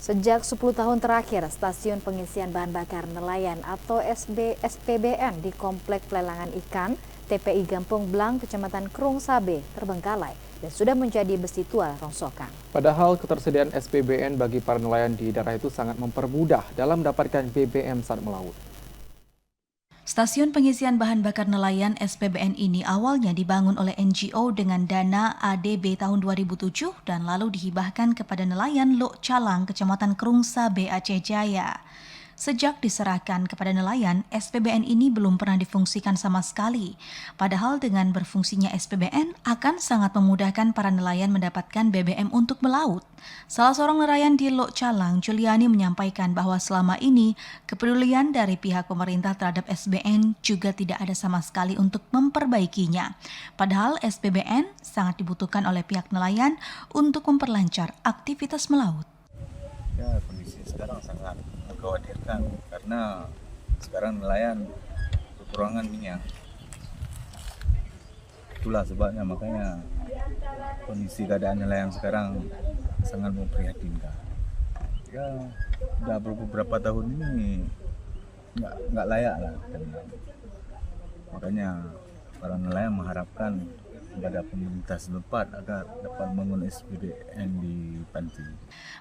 Sejak 10 tahun terakhir, stasiun pengisian bahan bakar nelayan atau SPBN di Komplek Pelelangan Ikan TPI Gampung Blang, Kecamatan Krung Sabe, terbengkalai dan sudah menjadi besi tua rongsokan. Padahal ketersediaan SPBN bagi para nelayan di daerah itu sangat mempermudah dalam mendapatkan BBM saat melaut. Stasiun pengisian bahan bakar nelayan SPBN ini awalnya dibangun oleh NGO dengan dana ADB tahun 2007 dan lalu dihibahkan kepada nelayan Lok Calang, Kecamatan Krung Sabe, Aceh Jaya. Sejak diserahkan kepada nelayan, SPBN ini belum pernah difungsikan sama sekali. Padahal dengan berfungsinya SPBN akan sangat memudahkan para nelayan mendapatkan BBM untuk melaut. Salah seorang nelayan di Lok Calang, Juliani, menyampaikan bahwa selama ini kepedulian dari pihak pemerintah terhadap SPBN juga tidak ada sama sekali untuk memperbaikinya. Padahal SPBN sangat dibutuhkan oleh pihak nelayan untuk memperlancar aktivitas melaut. Ya, kondisi sekarang sangat mengkhawatirkan karena sekarang nelayan kekurangan minyak. Itulah sebabnya makanya kondisi keadaan nelayan sekarang sangat memprihatinkan. Ya, udah beberapa tahun ini nggak layak lah. Makanya para nelayan mengharapkan kepada pemerintah setempat agar dapat membangun SPBN di pantai.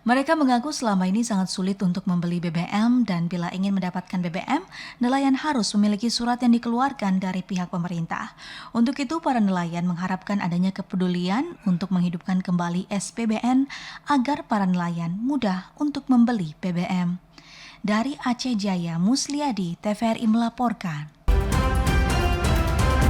Mereka mengaku selama ini sangat sulit untuk membeli BBM dan bila ingin mendapatkan BBM, nelayan harus memiliki surat yang dikeluarkan dari pihak pemerintah. Untuk itu, para nelayan mengharapkan adanya kepedulian untuk menghidupkan kembali SPBN agar para nelayan mudah untuk membeli BBM. Dari Aceh Jaya, Musliadi, TVRI melaporkan.